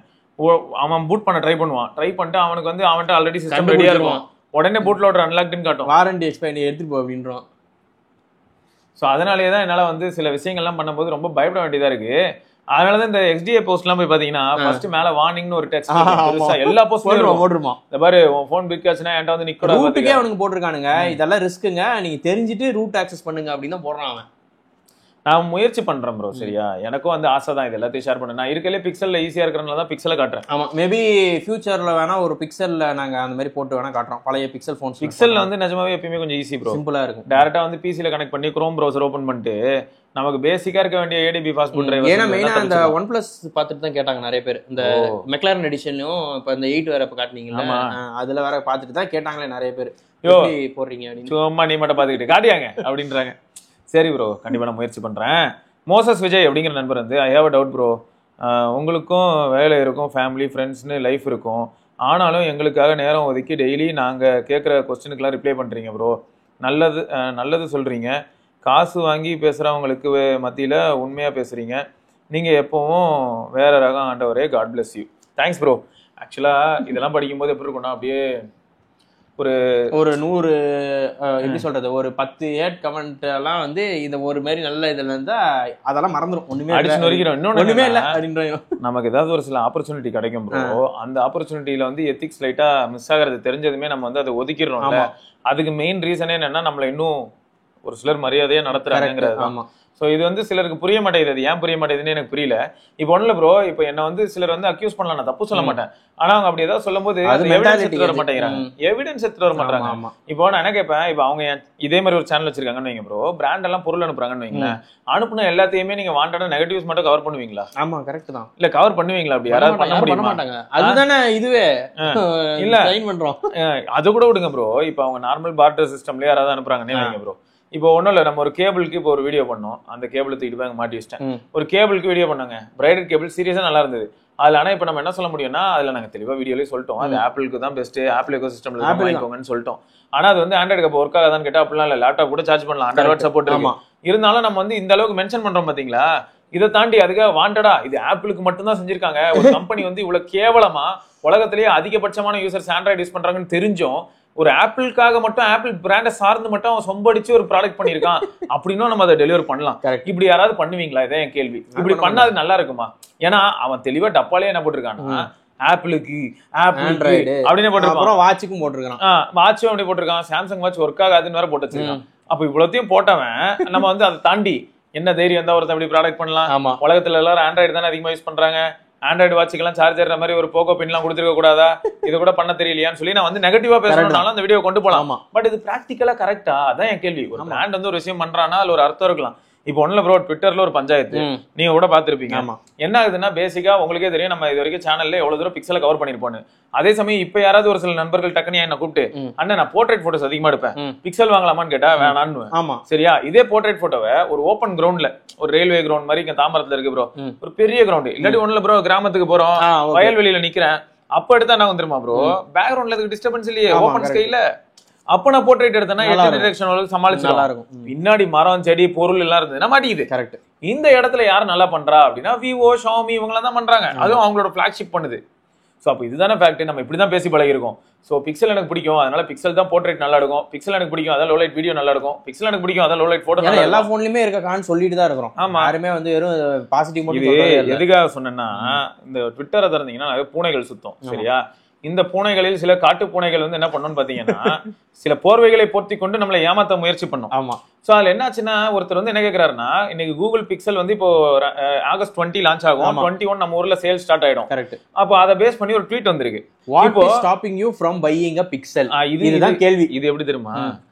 அவன் பூட் பண்ண ட்ரை பண்ணுவான், ட்ரை பண்ணிட்டு அவனுக்கு வந்து அவன்கிட்ட ஆல்ரெடி சிஸ்டம் ரெடியா இருக்கும், உடனே பூட் லோடர் அன்லாக்டுன்னு காட்டும், வாரண்டி எக்ஸ்பைரி எடுத்துட்டு போ அப்படின்றோம். ஸோ அதனாலேயே தான் என்னால் வந்து சில விஷயங்கள்லாம் பண்ணும்போது ரொம்ப பயப்பட வேண்டியதா இருக்கு. அதனாலதான் இந்த XDA போஸ்ட்லாம் போய் பாத்தீங்கன்னா ஃபர்ஸ்ட் மேல வார்னிங்னு ஒரு டெக்ஸ்ட் பெருசா எல்லா போஸ்ட்லயும் போட்டுருமா. இந்த பாரு உன் போன் பிக் ஆச்சுன்னா என்கிட்ட வந்து நிக்க ரூட்டுக்கே அவனுக்கு போட்டிருக்கானுங்க, இதெல்லாம் ரிஸ்க்குங்க, நீங்க தெரிஞ்சுட்டு ரூட் ஆக்சஸ் பண்ணுங்க அப்படின்னு தான் போடுறான் அவன். நான் முயற்சி பண்றேன் ப்ரோ. சரியா, எனக்கும் வந்து ஆசை தான் இது எல்லாத்தையும் ஷேர் பண்ண. நான் இருக்கலே பிக்சல்ல ஈஸியா இருக்கிறனால தான் பிக்சலை காட்டுறேன். ஆமா, மேபி ஃபியூச்சர்ல வேணா ஒரு பிக்சல்ல நாங்க அந்த மாதிரி போட்டு வேணா காட்டுறோம். பழைய பிக்சல் போன்ஸ் பிக்சல்ல வந்து நிஜமாவே எப்பயுமே கொஞ்சம் ஈஸி ப்ரோ, சிம்பிளா இருக்கும். டைரக்டா வந்து பிசில கனெக்ட் பண்ணி குரோம் ப்ரௌசர் ஓபன் பண்ணிட்டு நமக்கு பேசிக்கா இருக்க வேண்டிய ADB ஃபாஸ்ட்புட் டிரைவர். ஏன்னா மெயினா அந்த OnePlus பார்த்துட்டு தான் கேட்டாங்க நிறைய பேர். இந்த மெக்லாரன் எடிஷன்லயும் இப்ப இந்த 8 வேற இப்ப காட்டுனீங்கல்ல, அதுல வேற பார்த்துட்டு தான் கேட்டாங்களே நிறைய பேர், எப்படி போடுறீங்க அப்படின்னு. சும்மா நீ மட்டும் பாத்துக்கிட்டு காட்டியாங்க அப்படின்றாங்க. சரி ப்ரோ, கண்டிப்பா நான் முயற்சி பண்றேன். மோசஸ் விஜய் அப்படிங்கிற நண்பர் வந்து I have a doubt bro, உங்களுக்கும் வேலை இருக்கும், ஃபேமிலி ஃப்ரெண்ட்ஸ்னு லைஃப் இருக்கும், ஆனாலும் எங்களுக்காக நேரம் ஒதுக்கி டெய்லி நாங்கள் கேட்குற கொஸ்டினுக்கெலாம் ரிப்ளை பண்ணுறீங்க ப்ரோ. நல்லது சொல்கிறீங்க, காசு வாங்கி பேசுகிறவங்களுக்கு மத்தியில் உண்மையாக பேசுகிறீங்க, நீங்கள் எப்போவும் வேற ரகம் ஆண்டவரே, God bless you. Thanks bro. ஆக்சுவலாக இதெல்லாம் படிக்கும்போது எப்படி இருக்கும்னா அப்படியே ஒரு 100 எப்படி சொல்றது, ஒரு 10 ஏட் கமெண்ட் எல்லாம் வந்து இந்த ஒரு மாதிரி நல்ல இதுல இருந்தா அதெல்லாம் மறந்துடும், ஒண்ணுமே அடிச்சு நொறுக்கிறோம். இன்னொன்னுமே இல்லை அப்படின்றோம். நமக்கு ஏதாவது ஒரு சில ஆப்பர்ச்சுனிட்டி கிடைக்கும் ப்ரோ, அந்த ஆப்பர்ச்சுனிட்டியில வந்து எத்திக்ஸ் லைட்டா மிஸ் ஆகிறது தெரிஞ்சதுமே நம்ம வந்து அதை ஒதுக்கிடுறோம்ல. அதுக்கு மெயின் ரீசனே என்னன்னா நம்மள இன்னும் ஒரு சிலர் மரியாதையா நடத்துறாங்கிறது. ஆமா. ஸோ இது வந்து சிலருக்கு புரிய மாட்டேங்குது, அது ஏன் புரிய மாட்டேங்குதுன்னு எனக்கு புரியல. இப்போ ஒன்றும் இல்லை ப்ரோ, இப்போ என்ன வந்து சிலர் வந்து அக்யூஸ் பண்ணலாம், நான் தப்பு சொல்ல மாட்டேன், ஆனா அவங்க அப்படி ஏதாவது சொல்லும் போது எவிடன்ஸ் எடுத்துட்டு வர மாட்டேங்கிறாங்க, எவிடன்ஸ் எடுத்துட்டு வர மாட்டாங்க. இப்போ நான் என்ன கேட்பேன், இப்போ அவங்க இதே மாதிரி ஒரு சேனல் வச்சிருக்காங்கன்னு வைங்க ப்ரோ, பிராண்ட் எல்லாம் பொருள் அனுப்புறாங்கன்னு வைங்களேன், அனுப்புன எல்லாத்தையுமே நீங்க வாண்டடா நெகட்டிவ்ஸ் மட்டும் கவர் பண்ணுவீங்களா? ஆமா, கரெக்ட் தான். இல்ல கவர் பண்ணுவீங்களா? அப்படி யாராவது பண்ண மாட்டாங்க. அதுதானே இதுவே இல்ல பண்றோம். அது கூட விடுங்க ப்ரோ, இப்போ அவங்க நார்மல் பார்ட்டர் சிஸ்டம்லயே யாராவது அனுப்புறாங்கன்னே வைங்க ப்ரோ. இப்போ ஒன்றும் இல்லை, நம்ம ஒரு கேபிளுக்கு இப்போ ஒரு வீடியோ பண்ணோம், அந்த கேபிள் தூக்கிட்டு போய் மாட்டி வச்சிட்டேன். ஒரு கேபிளுக்கு வீடியோ பண்ணாங்க, பிரைடட் கேபிள், சீரியஸா நல்லா இருந்தது. அதில் ஆனால் இப்போ நம்ம என்ன சொல்ல முடியும்னா, அதில் நாங்கள் தெளிவாக வீடியோலேயே சொல்லிட்டோம், அது ஆப்பிளுக்கு தான் பெஸ்ட், ஆப்பிள் எக்கோ சிஸ்டம்ல வாங்கிக்கோங்கன்னு சொல்லிட்டோம். ஆனால் அது வந்து ஆண்ட்ராய்டு அப்போ ஒர்க் ஆகாதான்னு கேட்டால் அப்படிலாம் இல்லை, லேப்டாப் கூட சார்ஜ் பண்ணலாம், 100 வாட் சப்போர்ட் இருக்கு. இருந்தாலும் நம்ம வந்து இந்த அளவுக்கு மென்ஷன் பண்றோம் பாத்தீங்களா, இதை தாண்டி அதுக்காக வாண்டடா இது ஆப்பிளுக்கு மட்டும் தான் செஞ்சிருக்காங்க, ஒரு கம்பெனி வந்து இவ்வளவு கேவலமா உலகத்திலேயே அதிகபட்சமான யூசர்ஸ் ஆண்ட்ராய்டு யூஸ் பண்றாங்கன்னு தெரிஞ்சும் ஒரு ஆப்பிளுக்காக மட்டும் ஆப்பிள் பிராண்டை சார்ந்து மட்டும் அவன் சொம்படிச்சு ஒரு ப்ராடக்ட் பண்ணிருக்கான் அப்படின்னும் நம்ம அதை டெலிவர் பண்ணலாம். இப்படி யாராவது பண்ணுவீங்களா? இதான் என் கேள்வி. இப்படி பண்ணாது நல்லா இருக்குமா? ஏன்னா அவன் தெளிவா டப்பாலே என்ன போட்டிருக்கான்னா, ஆப்பிளுக்கு ஆண்ட்ராய்டு அப்படின்னு போட்டிருக்கான், வாட்சுக்கும் போட்டிருக்கான், வாட்சும் அப்படி போட்டிருக்கான், சாம்சங் வாட்ச் ஒர்க் ஆகாதுன்னு வேற போட்டு வச்சிருக்கான். அப்ப இவ்வளத்தையும் போட்டவன் நம்ம வந்து அதை தாண்டி என்ன தைரியம் தான் ஒருத்தன் அப்படி ப்ராடக்ட் பண்ணலாம்? உலகத்துல எல்லாரும் ஆண்ட்ராய்டு தானே அதிகமா யூஸ் பண்றாங்க, ஆண்ட்ராய்டு வாட்சுக்கெல்லாம் சார்ஜர் மாதிரி ஒரு போகோ பின்லாம் கொடுத்துருக்க கூடாதா, இது கூட பண்ண தெரியலையான்னு சொல்லி நான் வந்து நெகட்டிவா பேசணும்னாலும் அந்த வீடியோ கொண்டு போலாம். பட் இது பிராக்டிக்கலா கரெக்டா? அதான் என் கேள்வி. ஒரு பிராண்ட் வந்து ஒரு விஷயம் பண்றான்னா அதுல ஒரு அர்த்தம் இருக்கலாம். இப்போ ஒண்ணுல ப்ரோ, ட்விட்டர்ல ஒரு பஞ்சாயத்து நீங்க கூட பாத்துருப்பீங்க. என்ன ஆகுதுன்னா, பேசிக்கா உங்களுக்கே தெரியும், நம்ம இது வரைக்கும் சேனல்ல எவ்வளவு தூரம் பிக்சல கவர் பண்ணிருப்போம். அதே சமயம் இப்ப யாராவது ஒரு சில நண்பர்கள் டக்குனு என்ன கூப்பிட்டு, அண்ணன் நான் போர்ட்ரேட் போட்டோஸ் அதிகமா எடுப்பேன், பிக்சல் வாங்கலாமான்னு கேட்டா வேணான்னு. சரியா, இதே போர்ட்ரேட் போட்டோவை ஒரு ஓப்பன் கிரவுண்ட்ல, ஒரு ரயில்வே கிரவுண்ட் மாதிரி இங்க தாம்பரத்துல இருக்கு ப்ரோ, ஒரு பெரிய கிரவுண்ட், இல்லாட்டி ஒண்ணுல ப்ரோ கிராமத்துக்கு போறோம், வயல்வெளியில நிக்கிறேன், அப்ப எடுத்தா என்ன வந்துருமா ப்ரோ, பேக்ரவுண்ட்ல அதுக்கு டிஸ்டர்பன்ஸ் இல்லையே, ஓப்பன் ஸ்கைல. அப்ப நான் போர்ட்ரேட் எடுத்தேன்னா சமாளிச்சு நல்லா இருக்கும். பின்னாடி மரம் செடி பொருள் எல்லாம் இருந்ததுன்னா மாட்டிக்குது. கரெக்ட். இந்த இடத்துல யாரு நல்லா பண்றா அப்படின்னா விவோ, ஷாமி இவங்க தான் பண்றாங்க, அதுவும் அவங்களோட பிளாக்ஷிப் பண்ணுது. ஸோ அப்போ இதுதானே ஃபேக்ட். நம்ம இப்படி தான் பேசி பழகிருக்கோம். ஸோ பிக்சல் எனக்கு பிடிக்கும், அதனால பிக்சல் தான் போர்ட்ரேட் நல்லா இருக்கும், பிக்சல் எனக்கு பிடிக்கும் அதான் லோ லைட் வீடியோ நல்லா இருக்கும், பிக்சல் எனக்கு பிடிக்கும் அதான் லோ லைட் போட்டோ. எல்லா போன்லயுமே இருக்கான்னு சொல்லிட்டு தான் இருக்கிறோம். ஆமா, யாருமே வந்து வெறும் பாசிட்டிவ் மட்டும். எதுக்காக சொன்னேன்னா, இந்த ட்விட்டரை திறந்தீங்கன்னா நிறைய பூனைகள் சுத்தம். சரியா, இந்த பூனைகளில் சில காட்டு பூனைகள் வந்து என்ன பண்ணணும்னு பாத்தீங்கன்னா சில போர்வைகளை பொருத்தி கொண்டு நம்மளை ஏமாத்த முயற்சி பண்ணும். ஆமா. சோ அதுல என்னாச்சுன்னா ஒருத்தர் வந்து என்ன கேக்குறாருன்னா, இன்னைக்கு கூகுள் பிக்சல் வந்து இப்போ ஆகஸ்ட் 20 லான்ச் ஆகும், 21 நம்ம ஊர்ல சேல் ஸ்டார்ட் ஆயிடும். கரெக்ட். அப்போ அதை பேஸ் பண்ணி ஒரு ட்வீட் வந்திருக்கு. What is stopping you from buying a pixel? இதுதான் கேள்வி. இது எப்படி தெரியுமா,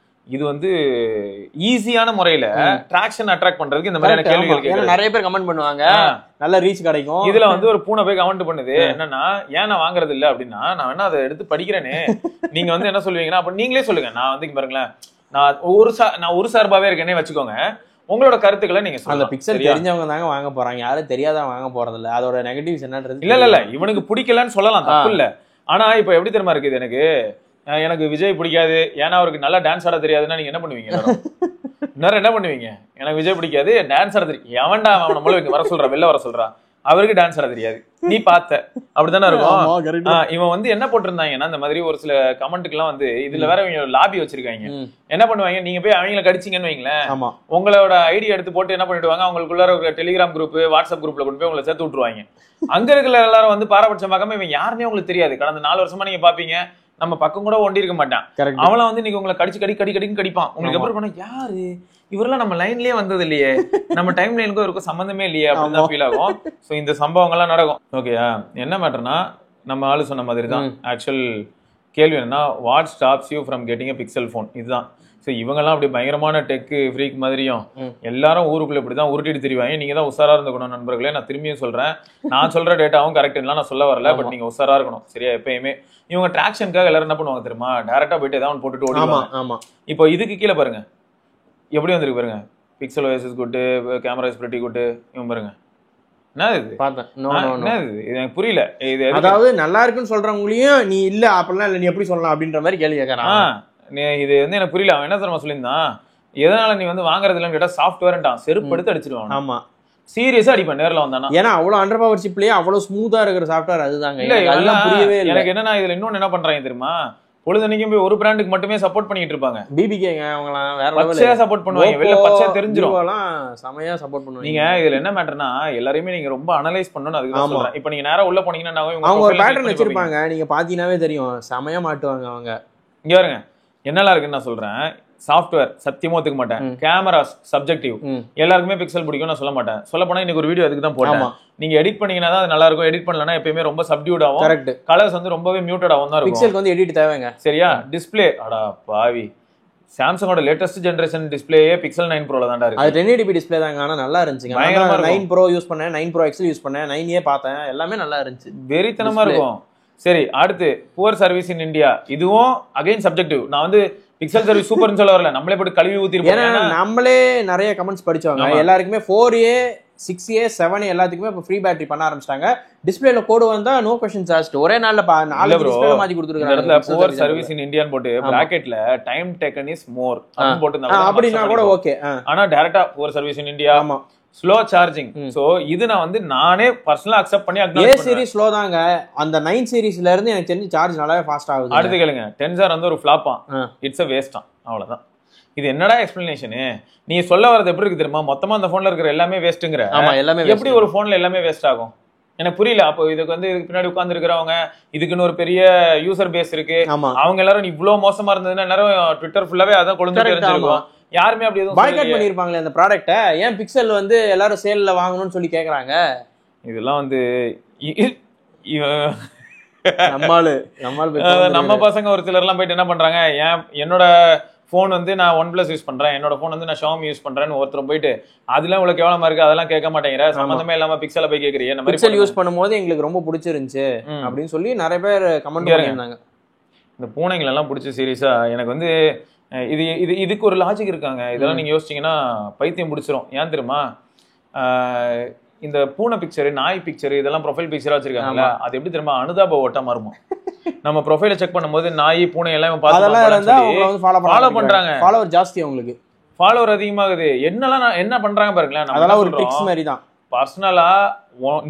இது வந்து ஈஸியான முறையில டிராக்ஷன் அட்ராக்ட் பண்றதுக்கு இந்த மாதிரியான கேள்விகள் கேக்குறாங்க. நிறைய பேர் கமெண்ட் பண்ணுவாங்க, நல்ல ரீச் கிடைக்கும். இதுல வந்து ஒரு பூனை போய் கமெண்ட் பண்ணுது என்னன்னா, ஏன் நான் வாங்குறது இல்ல அப்படின்னா, நான் வேணா அதை எடுத்து படிக்கிறேனே, நீங்க வந்து என்ன சொல்லுவீங்கன்னா அப்ப நீங்களே சொல்லுங்க. நான் வந்து பாருங்களேன், நான் ஒரு சார்பாவே இருக்கேனே வச்சுக்கோங்க, உங்களோட கருத்துக்களை நீங்க சொல்லுங்க. அந்த பிக்சல் தெரிஞ்சவங்க தாங்க வாங்க போறாங்க, யாரும் தெரியாதவங்க வாங்க போறது இல்ல. அதோட நெகட்டிவ்ஸ் என்னன்றது இல்ல இவனுக்கு பிடிக்கலன்னு சொல்லலாம், தப்பு இல்ல. ஆனா இப்ப எப்படி தெரியுமா இருக்குது, எனக்கு விஜய் பிடிக்காது ஏன்னா அவருக்கு நல்லா டான்ஸ் ஆட தெரியாதுன்னா நீங்க என்ன பண்ணுவீங்க? இன்னும் என்ன பண்ணுவீங்க? எனக்கு விஜய் பிடிக்காது, டான்ஸ் ஆட தெரியும், எவன்டா அவனை மூலம் வர சொல்றா, வெளில வர சொல்றா, அவருக்கு டான்ஸ் ஆட தெரியாது, நீ பார்த்த அப்படித்தானே இருக்கும். இவன் வந்து என்ன போட்டிருந்தாங்கன்னா, இந்த மாதிரி ஒரு சில கமெண்ட்டுக்கு எல்லாம் வந்து இதுல வேற இவங்க லாபி வச்சிருக்காங்க. என்ன பண்ணுவாங்க, நீங்க போய் அவங்கள கடிச்சிங்கன்னு வைங்களேன், உங்களோட ஐடி எடுத்து போட்டு என்ன பண்ணிடுவாங்க, அவங்களுக்குள்ள டெலிகிராம் குரூப், வாட்ஸ்அப் குரூப்ல கொண்டு போய் உங்களை சேர்த்து விட்டுருவாங்க. அங்க இருக்கிற எல்லாரும் வந்து பாரபட்சம் பார்க்காம இவன் யாருன்னே உங்களுக்கு தெரியாது. கடந்த 4 வருஷமா நீங்க பாப்பீங்க, நம்ம பக்கம் கூட ஒண்டி இருக்க மாட்டான், அவளை வந்து நீங்க உங்களை கடிச்சு கடிக்கடின்னு கடிப்பான். உங்களுக்கு எப்படி பண்ண, யாரு இவரெல்லாம் நம்ம லைன்லயே வந்தது இல்லையே, நம்ம டைம் லைனுக்கும் இருக்கும் சம்பந்தமே இல்லையே அப்படின்னு தான் ஃபீல் ஆகும். ஸோ இந்த சம்பவங்கள்லாம் நடக்கும். ஓகேயா, என்ன மேட்டர்னா, நம்ம ஆளு சொன்ன மாதிரி தான் ஆக்சுவல் கேள்வி என்னன்னா, what stops you from getting a Pixel phone, இதுதான். ஸோ இவங்கெல்லாம் அப்படி பயங்கரமான டெக் ஃப்ரீக் மாதிரியும் எல்லாரும் ஊருக்குள்ள இப்படிதான் உருட்டிட்டு தெரிவாங்க. நீங்க தான் உஷாரா இருந்துக்கணும் நண்பர்களே. நான் திரும்பியும் சொல்றேன், நான் சொல்ற டேட்டாவும் கரெக்ட் நான் சொல்ல வரல, பட் நீங்க உஷாரா இருக்கணும் சரியா. எப்பயுமே இவங்க டிராக்ஷனுக்காக எல்லாரும் என்ன பண்ணுவாங்க தெரியுமா, டைரக்டா போயிட்டு ஏதாவது போட்டுட்டு ஓடிடுவாங்க. இப்போ இதுக்கு கீழே பாருங்க எப்படி வந்திருக்கு பாருங்க, pixel OS is good, camera is pretty good, இவன் பாருங்க என்ன இது பார்த்தேன். என்ன இது எனக்கு புரியல. இது அதாவது நல்லா இருக்குன்னு சொல்றவங்களையும் நீ இல்ல அப்படிலாம் இல்ல, நீ எப்படி சொல்லலாம் அப்படின்ற மாதிரி கேள்வி கேட்கறான். இது வந்து எனக்கு புரியல. அவன் என்ன தெரியுமா சொல்லியிருந்தான், எதனால நீ வந்து வாங்குறது இல்லைன்னு கேட்டா சாஃப்ட்வேர்ன்ட்டான், செருப்பு எடுத்து அடிச்சிருவான். ஆமா சீரியஸா அடிப்பேன் நேரில் வந்தானா, ஏன்னா அவ்வளவு அண்டர் பவர் சிப்லயே அவ்வளவு ஸ்மூத்தா இருக்கிற சாஃப்ட்வேர் அதுதாங்க. இல்ல அதெல்லாம் புரியவே இல்லை எனக்கு. என்னன்னா இதுல இன்னொன்னு என்ன பண்றாங்க தெரியுமா, பொழுதுனைக்கும் போய் ஒரு பிராண்டுக்கு மட்டுமே சப்போர்ட் பண்ணிட்டு இருப்பாங்க. பிபிகேங்க அவங்கலாம் வேற பச்சையா சப்போர்ட் பண்ணுவாங்க, வெளில பச்சையா தெரிஞ்சிரும், செமையா சப்போர்ட் பண்ணுவாங்க. நீங்க இதுல என்ன மேட்டர்னா, எல்லாரையுமே நீங்க ரொம்ப அனலைஸ் பண்ணனும். அதுக்கு தான் சொல்றேன். இப்போ நீங்க நேரா உள்ள போனீங்கன்னா அவங்க ஒரு பேட்டர்ன் வச்சிருப்பாங்க, நீங்க பாத்தீங்கன்னாவே தெரியும், செமையா மாட்டுவாங்க அவங்க. இங்க பாருங்க என்னெல்லாம் இருக்குன்னு நான் சொல்றேன். சாஃப்ட்வேர் சத்தியமா ஒத்துக்க மாட்டேன், கேமரா சப்ஜெக்டிவ், எல்லாருக்குமே பிக்சல் பிடிக்கும் நான் சொல்ல மாட்டேன். சொல்ல போனா இன்னைக்கு ஒரு வீடியோ அதுக்கு தான் போட்டேன். நீங்க எடிட் பண்ணீங்கன்னா தான் அது நல்லா இருக்கும், எடிட் பண்ணலனா எப்பயுமே ரொம்ப சப்டியூட் ஆகும். கரெக்ட். கலர்ஸ் வந்து ரொம்பவே மியூட்டட் ஆகும் தான் இருக்கும். பிக்சலுக்கு வந்து எடிட் தேவைங்க சரியா. டிஸ்ப்ளே அடா பாவி, சாம்சங்கோட லேட்டஸ்ட் ஜெனரேஷன் டிஸ்ப்ளேயே பிக்சல் 9 ப்ரோல தான்டா இருக்கு. அது 1080p டிஸ்ப்ளே தாங்க, ஆனா நல்லா இருந்துச்சுங்க. நான் 9 ப்ரோ யூஸ் பண்ணேன், 9 ப்ரோ XL யூஸ் பண்ணேன், 9A பார்த்தேன், எல்லாமே நல்லா இருந்துச்சு, வெறித்தனமா இருக்கும். சரி அடுத்து புவர் சர்வீஸ் இன் இந்தியா, இதுவும் அகைன் சப்ஜெக்டிவ். நான் வந்து பிக்சல் சர்வீஸ் சூப்பர்னு சொல்ல வரல, நம்மளே போட்டு கழுவி ஊத்திருப்போம். ஏன்னா நம்மளே நிறைய கமெண்ட்ஸ் படிச்சவங்க, எல்லாருக்குமே 4A 6A 7A எல்லாத்துக்குமே இப்போ ஃப்ரீ பேட்டரி பண்ண ஆரம்பிச்சிட்டாங்க. டிஸ்பிளேல கோடு வந்தா நோ क्वेश्चंस ஆஸ்க்ட், ஒரே நாள்ல 4 டிஸ்பிளே மாத்தி கொடுத்துருக்காங்க. இந்த இடத்துல புவர் சர்வீஸ் இன் இந்தியான்னு போட்டு பிராக்கெட்ல டைம் டேக்கன் இஸ் மோர் அப்படி போட்டுருந்தாங்க. அப்படினா கூட ஓகே. ஆனா டைரக்டா புவர் சர்வீஸ் இன் இந்தியா, ஆமா ஸ்லோ சார்ஜிங். சோ இது நான் வந்து நானே பர்சனலா அக்செப்ட் பண்ணி அக்னாலஜ் பண்றேன். A சீரிஸ் ஸ்லோ தாங்க, அந்த 9 சீரிஸ்ல இருந்து எனக்கு தெரிஞ்சு சார்ஜ் நல்லாவே ஃபாஸ்ட் ஆகுது. அடுத்து கேளுங்க, டென்சர் வந்து ஒரு ஃபிளாப்பா, இட்ஸ் a வேஸ்டா, அவ்வளவுதான். இது என்னடா எக்ஸ்பிளனேஷன்? நீ சொல்ல வரது எப்படி இருக்கு தெரியுமா, மொத்தமா அந்த போன்ல இருக்கிற எல்லாமே வேஸ்ட்ங்கற. ஆமா எல்லாமே எப்படி ஒரு போன்ல எல்லாமே வேஸ்ட் ஆகும் எனக்கு புரியல. அப்போ இதுக்கு வந்து இதுக்கு பின்னாடி உட்கார்ந்து இருக்கிறவங்க, இதுக்குன்னு ஒரு பெரிய யூசர் பேஸ் இருக்கு, அவங்க எல்லாரும் இவ்வளவு மோசமா இருந்ததுன்னா எல்லாரும் ட்விட்டர் ஃபுல்லாவே அதான் கொளுந்து தெரிஞ்சிருக்கும். யாருமே அப்படி எதுவும் பாய்காட் பண்ணிருப்பாங்களே அந்த ப்ராடக்ட்டை. ஏன் பிக்சல் வந்து எல்லாரும் சேல்ல வாங்கணும்னு சொல்லி கேக்குறாங்க. இதெல்லாம் வந்து நம்ம பசங்க ஒரு சிலர் எல்லாம் போயிட்டு என்ன பண்றாங்க, என்னோட போன் வந்து நான் OnePlus யூஸ் பண்றேன், என்னோட போன் வந்து நான் Xiaomi யூஸ் பண்றேன்னு ஒருத்தர் போயிட்டு அதெல்லாம் உங்களுக்கு கேவலமா இருக்கு, அதெல்லாம் கேட்க மாட்டேங்கிற, சம்பந்தமே இல்லாம பிக்சல போய் கேக்குறீங்க. இந்த மாதிரி பிக்சல் யூஸ் பண்ணும்போது எங்களுக்கு ரொம்ப பிடிச்சிருந்துச்சு அப்படின்னு சொல்லி நிறைய பேர் கமெண்ட் பண்ணிருந்தாங்க. இந்த பூனைகள் எல்லாம் பிடிச்ச சீரியஸா எனக்கு வந்து இதுக்கு ஒரு லாஜிக் இருக்காங்க. இதெல்லாம் நீங்க யோசிச்சீங்கன்னா பைத்தியம் பிடிச்சிரும். ஏன் தெரியுமா, இந்த பூனை பிக்சர், நாய் பிக்சர், இதெல்லாம் ப்ரொஃபைல் பிக்சரா வச்சிருக்காங்கல்ல, அது எப்படி தெரியுமா அனுதாப ஓட்டமா இருக்கும். நம்ம ப்ரொஃபைல செக் பண்ணும்போது நாய் பூனை எல்லாம் ஃபாலோ பண்றாங்க, ஃபாலோவர் ஜாஸ்தி, அவங்களுக்கு ஃபாலோவர் அதிகமாகுது. என்ன பண்றாங்க பாருங்களேன். அதெல்லாம் ஒரு ட்ரிக்ஸ் மாதிரி தான். பர்சனலா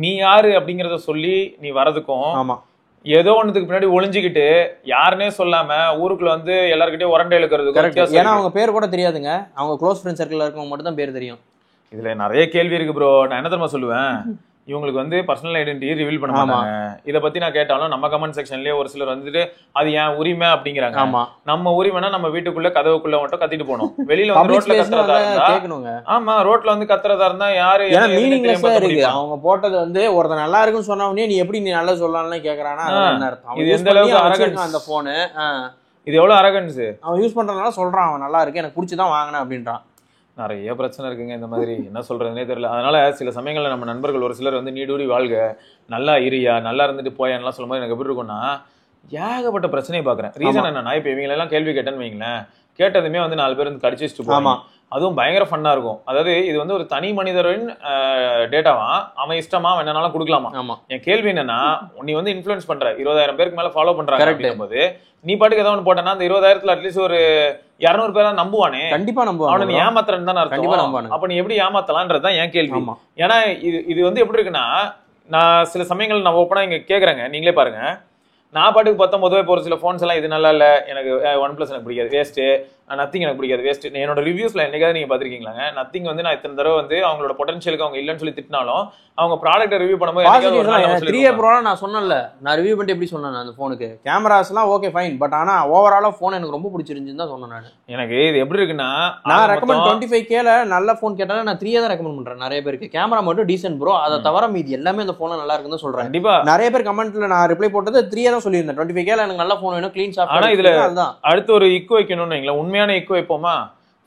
நீ யாரு அப்படிங்கறத சொல்லி நீ வரதுக்கும், ஆமா ஏதோ ஒண்ணுக்கு பின்னாடி ஒளிஞ்சுக்கிட்டு யாருன்னே சொல்லாம ஊருக்குள்ள வந்து எல்லார்கிட்டயும் உரண்டை இழுக்கிறது. ஏன்னா அவங்க பேர் கூட தெரியாதுங்க, அவங்க க்ளோஸ் ஃப்ரெண்ட் சர்க்கிள்ல இருக்கவங்க மட்டும் தான் பேர் தெரியும். இதுல நிறைய கேள்வி இருக்கு ப்ரோ. நான் என்ன தெரியுமா சொல்லுவேன், இவங்களுக்கு வந்து பர்சனல் ஐடென்டிட்டி ரிவீல் பண்ண மாட்டாங்க. இதை பத்தி நான் கேட்டாலும் நம்ம கமெண்ட் செக்ஷன்லயே ஒரு சிலர் வந்துட்டு அது ஏன் உரிமை அப்படிங்கிறாங்க. நம்ம உரிமைனா நம்ம வீட்டுக்குள்ள கதவுக்குள்ள மட்டும் கத்திட்டு போனோம். வெளியில வந்து ரோட்ல கத்துறதா இருந்தா ஆமா ரோட்ல வந்து கத்துறதா இருந்தா யாரு அவங்க போட்டது வந்து ஒருத்தர் நல்லா இருக்குன்னு சொன்ன உடனே நீ எப்படி நீ நல்லா சொல்லலாம்னு கேக்குறானா இது எந்த அளவுக்கு அரகன்ஸ் அந்த போனு இது எவ்வளவு அரகன்ஸ் அவன் யூஸ் பண்றதுனால சொல்றான் அவன் நல்லா இருக்கு எனக்கு பிடிச்சிதான் வாங்கினேன் அப்படின்றான். நிறைய பிரச்சனை இருக்குங்க இந்த மாதிரி என்ன சொல்றதுனே தெரியல. அதனால சில சமயங்கள்ல நம்ம நண்பர்கள் ஒரு சிலர் வந்து நீடூடி வாழ்க நல்லா இரியா நல்லா இருந்துட்டு போயான்லாம் சொல்லும்போது எனக்கு எப்படி இருக்கும்னா ஏகப்பட்ட பிரச்சனையை பாக்குறேன். ரீசன் என்னன்னா இப்ப இவங்க எல்லாம் கேள்வி கேட்டேன்னு வைங்களேன், கேட்டதுமே வந்து 4 பேர் வந்து கடிச்சு வச்சுட்டு போவாங்க. அதுவும் பயங்கர ஃபன்னா இருக்கும். அதாவது இது வந்து ஒரு தனி மனிதரின் டேட்டாவா அவன் இஷ்டமா அவன் என்னன்னாலும் கொடுக்கலாமா. என் கேள்வி என்னன்னா நீ வந்து இன்ஃபுளுன்ஸ் பண்ற 20,000 பேருக்கு மேல ஃபாலோ பண்றாங்க அப்படிங்கும்போது நீ பாட்டுக்கு ஏதாவது ஒன்று போட்டேன்னா அந்த 20,000த்துல அட்லீஸ்ட் ஒரு 200 பேரா நம்புவானே. கண்டிப்பா நம்புவான். அவனை நீ ஏமாத்துறன்னு தானே அர்த்தம். அப்ப நீ எப்படி ஏமாத்தலான்றதுதான் என் கேள்வி. ஏன்னா இது வந்து எப்படி இருக்குன்னா நான் சில சமயங்கள் நான் ஓப்பனா இங்க கேக்குறேங்க, நீங்களே பாருங்க. நான் பாட்டுக்கு 19 இப்போ ஒரு சில ஃபோன்ஸ் எல்லாம் இது நல்லா இல்லை, எனக்கு OnePlus எனக்கு பிடிக்காது வேஸ்ட்டு, நத்திங் எனக்கு பிடிக்காது வேஸ்ட்டு. என்னோட ரிவ்யூஸ்ல என்னைக்காவது நீங்க பாத்திருக்கீங்களாங்க? நத்திங் வந்து நான் இத்தனை தடவை வந்து அவங்களோட பொட்டன்ஷியலுக்கு அவங்க இல்லைன்னு சொல்லி திட்டினாலும் அவங்க ப்ராடக்ட்டை ரிவ்யூ பண்ணும்போது 3A Pro நான் சொன்னேன்ல, நான் ரிவ்யூ பண்ணிட்டு எப்படி சொன்னேன் அந்த ஃபோனுக்கு கேமராஸ்லாம் ஓகே ஃபைன், பட் ஆனா ஓவராலா ஃபோன் எனக்கு ரொம்ப பிடிச்சிருந்துன்னு தான் சொன்னேன் நான். எனக்கு இது எப்படி இருக்குன்னா நான் ரெக்கமெண்ட் 25Kல நல்ல ஃபோன் கேட்டாலும் நான் 3A தான் ரெக்கமெண்ட் பண்றேன் நிறைய பேருக்கு. கேமரா மட்டும் டீசென்ட் ப்ரோ, அதை தவிர மீதி எல்லாமே அந்த ஃபோன் நல்லா இருக்குன்னு சொல்றேன். கண்டிப்பா நிறைய பேர் கமெண்ட்ல நான் ரிப்ளை போட்டது 3A தான் சொல்லியிருந்தேன். 25Kல எனக்கு நல்ல ஃபோன் வேணும் க்ளீன் ஷாப். ஆனா இதுல அடுத்து ஒரு இக்கு வைக்கணும்னு வைங்களேன், உண்மையான இக்கு வைப்போமா?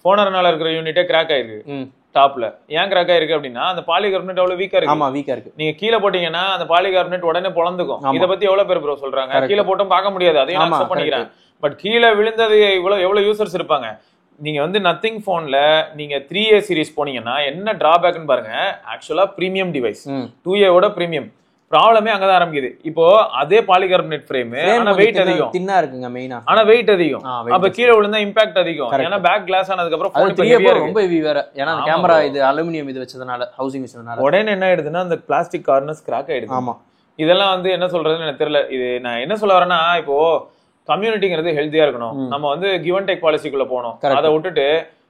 போனர்னால இருக்கிற யூனிட்டே கிராக் ஆயிருக்கு டாப்ல. ஏன் கிராக் ஆயிருக்கு அப்படின்னா அந்த பாலிகார்பனேட் அவ்வளவு வீக்கா இருக்கு. ஆமா வீக்கா இருக்கு. நீங்க கீழே போட்டீங்கன்னா அந்த பாலிகார்பனேட் உடனே பொளந்துக்கும். இத பத்தி எவ்வளவு பேர் ப்ரோ சொல்றாங்க, கீழே போட்டும் பார்க்க முடியாது, அதையும் நான் அக்செப்ட் பண்ணிக்கிறேன். பட் கீழே விழுந்தது எவ்வளவு யூசர்ஸ் இருப்பாங்க. நீங்க வந்து நத்திங் போன்ல நீங்க 3A சீரிஸ் போனீங்கன்னா என்ன டிராபேக்னு பாருங்க. ஆக்சுவலா பிரீமியம் டிவைஸ் 2A ஓட பிரீமியம். ப்ராப்ளமே அங்கதான் ஆரம்பிக்குது. இப்போ அதே பாலிகார்பனேட் ஃப்ரேம் ஆனா வெயிட் அதிகம், தின்னா இருக்குங்க மெயினா. ஆனா வெயிட் அதிகம், அப்ப கீழே விழுந்தா இம்பாக்ட் அதிகம். ஏன்னா பேக் கிளாஸ் ஆனதுக்கு அப்புறம் ரொம்ப ஹெவி வேற. ஏன்னா அந்த கேமரா இது அலுமினியம் இது வச்சதனால ஹவுசிங் வச்சதனால உடனே என்ன ஆயிடுதுன்னா அந்த பிளாஸ்டிக் கார்னர்ஸ் கிராக் ஆயிடுது. ஆமா இதெல்லாம் வந்து என்ன சொல்றதுன்னு எனக்கு தெரியல. இது நான் என்ன சொல்ல வரேன்னா இப்போ கம்யூனிட்டிங்கிறது ஹெல்த்தியா இருக்கணும். நம்ம வந்து கிவ் அண்ட் டேக் பாலிசிக்குள்ள போகணும். அதை விட்டுட்டு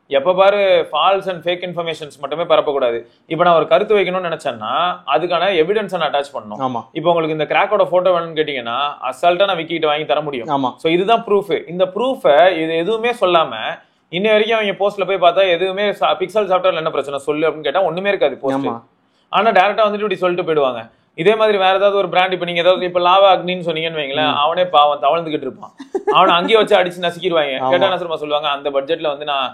எப்ப பாரு ஃபால்ஸ் அண்ட் ஃபேக் இன்ஃபர்மேஷன்ஸ் மட்டுமே பரப்பக்கூடாது. இப்போ நான் ஒரு கருத்து வைக்கணும்னு நினைச்சேன்னா அதுக்கான எவிடன்ஸ் நான் அட்டாச் பண்ணணும். இப்போ உங்களுக்கு இந்த கிராக்கோட போட்டோ வேணும்னு கேட்டீங்கன்னா அசால்ட்டா நான் விக்கிட்டு வாங்கி தர முடியும். சோ இதுதான் ப்ரூஃப். இந்த ப்ரூஃபை இது எதுவுமே சொல்லாம இன்ன வரைக்கும் அவங்க போஸ்ட்ல போய் பார்த்தா எதுவுமே பிக்சல் சாஃப்ட்வேர்ல என்ன பிரச்சனை சொல்லு அப்படின்னு கேட்டா ஒண்ணுமே இருக்காது போஸ்ட். ஆனா டைரக்டா வந்துட்டு இப்படி சொல்லிட்டு போயிடுவாங்க. இதே மாதிரி வேற ஏதாவது ஒரு பிராண்ட் இப்ப நீங்க ஏதாவது இப்ப லாவா அக்னின்னு சொன்னீங்கன்னு வைங்களேன், அவனே பாவம் தவழ்ந்துகிட்டு இருப்பான். அவனை அங்கேயே வச்சு அடிச்சு நசுக்கிடுவாங்க. கேட்டா என்ன சொல்லுவாங்க, அந்த பட்ஜெட்ல வந்து நான்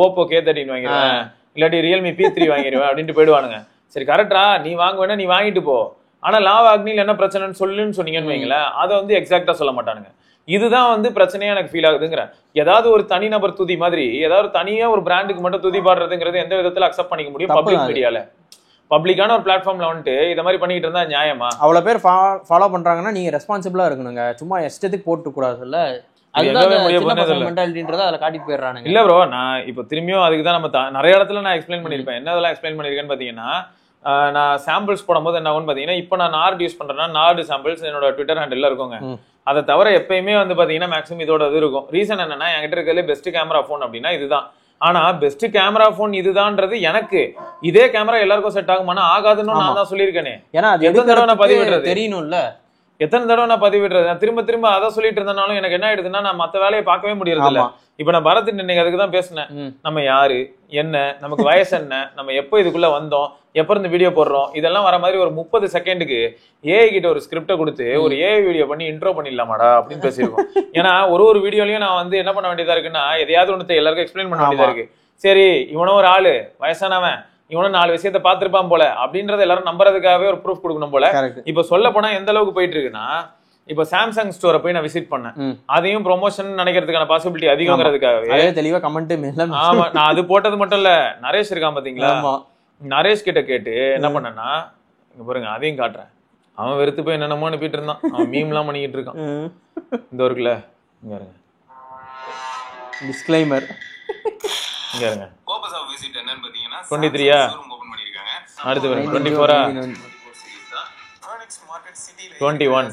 ஓப்போ K13 வாங்கிடுவேன், இல்லாட்டி ரியல்மி P3 வாங்கிடுவேன் அப்படின்ட்டு போயிடுவானுங்க. சரி கரெக்டா, நீ வாங்குவேன்னா நீ வாங்கிட்டு போ, ஆனா லாவா அக்னில என்ன பிரச்சனைன்னு சொல்லுன்னு சொன்னீங்கன்னு வைங்களேன், அதை வந்து எக்ஸாக்டா சொல்ல மாட்டானுங்க. இதுதான் வந்து பிரச்சனையா எனக்கு ஃபீல் ஆகுதுங்கிறேன். ஏதாவது ஒரு தனிநபர் துதி மாதிரி ஏதாவது தனியா ஒரு பிராண்டுக்கு மட்டும் துதி பாடுறதுங்கிறது எந்த விதத்துல அக்செப்ட் பண்ணிக்க முடியும்? பப்ளிக் மீடியால பப்ளிக்கான ஒரு பிளாட்ஃபார்ம்ல வந்துட்டு இத மாதிரி பண்ணிட்டு இருந்தா நியாயமா? அவ்வளவு பேர் ஃபாலோ பண்றாங்கன்னா நீங்க ரெஸ்பான்சிபிளா இருக்கணுங்க. சும்மா எஸ்டேட்டுக்கு போட்டு கூடாதுல்ல. இல்ல ப்ரோ, நான் இப்ப திரும்பியும் அதுக்குதான் நம்ம நிறைய இடத்துல நான் எக்ஸ்பிளைன் பண்ணிருப்பேன். என்ன இதெல்லாம் எக்ஸ்பிளைன் பண்ணிருக்கேன்னு பாத்தீங்கன்னா, நான் சாம்பிள்ஸ் போடும்போது என்ன ஆகும்னு பாத்தீங்கன்னா, இப்ப நான் நார்டு யூஸ் பண்றேன்னா நார்டு சாம்பிள்ஸ் என்னோட ட்விட்டர் ஹேண்டில் இருக்குங்க. அதை தவிர எப்பயுமே வந்து பாத்தீங்கன்னா மேக்ஸிமம் இதோட இது இருக்கும். ரீசன் என்னன்னா, என்கிட்ட இருக்கிறதுல பெஸ்ட் கேமரா போன் அப்படின்னா இதுதான். ஆனா பெஸ்ட் கேமரா போன் இதுதான்றது எனக்கு. இதே கேமரா எல்லாருக்கும் செட் ஆகுமானா ஆகாதுன்னு நான் தான் சொல்லியிருக்கேனே. ஏன்னா எத்தனை தடவை நான் பதிவிடுறது தெரியணும்ல, எத்தனை தடவை நான் பதிவிடுறது. நான் திரும்ப திரும்ப அதை சொல்லிட்டு இருந்தனாலும் எனக்கு என்ன ஆயிடுதுன்னா நான் மத்த வேலையை பார்க்கவே முடியறது இல்ல. இப்ப நான் பரத் இன்னைக்கு அதுக்கு தான் பேசினேன். நம்ம யாரு, என்ன, நமக்கு வயசு என்ன, நம்ம எப்போ இதுக்குள்ள வந்தோம், எப்ப இருந்து வீடியோ போடுறோம், இதெல்லாம் வர மாதிரி ஒரு 30 செகண்டுக்கு ஏஐ கிட்ட ஒரு ஸ்கிரிப்டை கொடுத்து ஒரு ஏஐ வீடியோ பண்ணி இன்ட்ரோ பண்ணிடலாமாடா அப்படின்னு பேசியிருக்கோம். ஏன்னா ஒரு வீடியோலயும் நான் வந்து என்ன பண்ண வேண்டியதா இருக்குன்னா, எதையாவது ஒன்று எல்லாருக்கும் எக்ஸ்பிளைன் பண்ண வேண்டியதா இருக்கு. சரி இவனும் ஒரு ஆளு வயசானவன், இவனும் 4 விஷயத்த பாத்துருப்பான் போல அப்படின்றத எல்லாரும் நம்புறதுக்காகவே ஒரு ப்ரூஃப் கொடுக்கணும் போல. இப்ப சொல்ல போனா எந்த அளவுக்கு போயிட்டு இருக்குன்னா, இப்ப சாம்சங் ஸ்டோரை போய் நான் விசிட் பண்ணேன். அதையும் ப்ரொமோஷன் நினைக்கிறதுக்கான பாசிபிலிட்டி அதிகங்கிறதுக்காகவே தெளிவா கமெண்ட். ஆமா, நான் அது போட்டது மட்டும் இல்ல, நரேஷ் இருக்கான் பாத்தீங்களா, நரேஷ் கிட்ட கேட்டு என்ன பண்ணேன்னா, இங்க பாருங்க அதையும் காட்டுறேன். அவன் வெறுத்து போய் என்னென்னமோ அனுப்பிட்டு இருந்தான். அவன் மீம் எல்லாம் பண்ணிக்கிட்டு இருக்கான். இந்த இருக்குல்ல, இங்க இருங்க டிஸ்க்ளைமர், இங்க இருங்க 23 அடுத்து வரும் 24 21.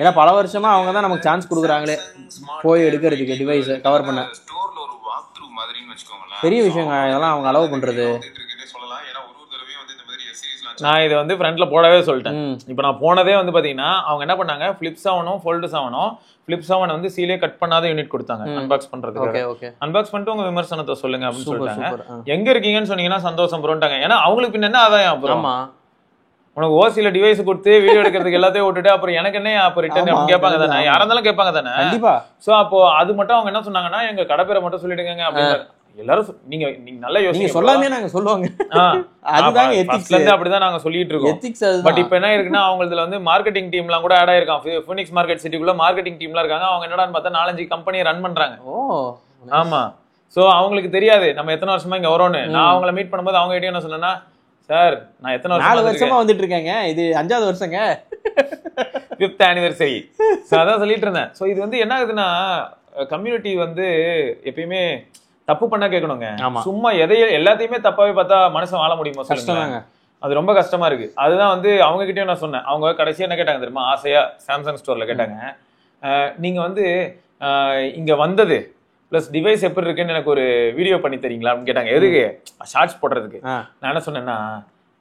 ஏன்னா பல வருஷமா அவங்க தான் நமக்கு சான்ஸ் கொடுக்குறாங்களே போய் எடுக்கிறதுக்கு டிவைஸ் கவர் பண்ண. பெரிய விஷயங்க இதெல்லாம் அவங்க அலோவ் பண்றது. நான் இதை வந்து ஃப்ரண்ட்ல போடவே சொல்லிட்டேன். இப்போ நான் போனதே வந்து பாத்தீங்கன்னா அவங்க என்ன பண்ணாங்க, ஃபிளிப் 7 ஃபோல்டு 7 ஃபிளிப் 7 வந்து சீலே கட் பண்ணாத யூனிட் கொடுத்தாங்க அன்பாக்ஸ் பண்றதுக்கு. அன்பாக்ஸ் பண்ணிட்டு உங்க விமர்சனத்தை சொல்லுங்க அப்படின்னு சொல்லிட்டாங்க. எங்க இருக்கீங்கன்னு சொன்னீங்கன்னா சந்தோஷம் ப்ரோன்ட்டாங்க. ஏன்னா அவங்களுக்கு பின்ன என்ன ஆதாயம் அப்புறம், உனக்கு ஓசியில டிவைஸ் கொடுத்து வீடியோ எடுக்கிறதுக்கு எல்லாத்தையும் விட்டுட்டு அப்புறம் எனக்கு என்ன அப்ப ரிட்டர்ன் கேட்பாங்க தானே, யாரா இருந்தாலும் கேட்பாங்க தானே. கண்டிப்பா. சோ அப்போ அது மட்டும் அவங்க என்ன சொன்னாங்கன்னா, எங்க கடை பேரை மட்டும் சொல்லிடுங்க அப்படின்னு. எல்லாரும் நீங்க நல்லா யோசிங்க, சொல்லாமே நாங்க சொல்லுவாங்க. அதுதான் எத்திக்ஸ்ல இருந்து அப்படிதான் நாங்க சொல்லிட்டு இருக்கோம். எத்திக்ஸ். பட் இப்போ என்ன இருக்குன்னா அவங்களதுல வந்து மார்க்கெட்டிங் டீம்லாம் கூட ஆட் ஆயிருக்கான். ஃபீனிக்ஸ் மார்க்கெட் சிட்டிக்குள்ள மார்க்கெட்டிங் டீம்லாம் இருக்காங்க. அவங்க என்னடான்னு பார்த்தா 4-5 கம்பெனியை ரன் பண்றாங்க. ஆமா. சோ அவங்களுக்கு தெரியாது நம்ம எத்தனை வருஷமா இங்க வரோம்னு. நான் அவங்கள மீட் பண்ணும்போது அவங்க கிட்ட என்ன சொன்னேன்னா, சார் நான் எத்தனை 4 வருஷமா வந்துட்டு இருக்கேங்க, இது 5வது வருஷங்க, 5th anniversary. சோ அதான் சொல்லிட்டு இருந்தேன். சோ இது வந்து என்ன ஆகுதுன்னா, கம்யூனிட்டி வந்து எப்பயுமே தப்பு பண்ணா கேட்கணுங்க. சும்மா எல்லாத்தையுமே தப்பாவே பார்த்தா மனுஷன் வாழ முடியுமா சொல்லுங்க. அது ரொம்ப கஷ்டமா இருக்கு. அதுதான் வந்து அவங்க கிட்டயும் நான் சொன்னேன். அவங்க கடைசியா என்ன கேட்டாங்க தெரியுமா, ஆசையா சாம்சங் ஸ்டோர்ல கேட்டாங்க, நீங்க வந்து இங்க வந்தது பிளஸ் டிவைஸ் எப்படி இருக்குன்னு எனக்கு ஒரு வீடியோ பண்ணி தரீங்களா அப்படின்னு கேட்டாங்க. எதுக்கு? ஷார்ட்ஸ் போடுறதுக்கு. நான் என்ன சொன்னேன்னா,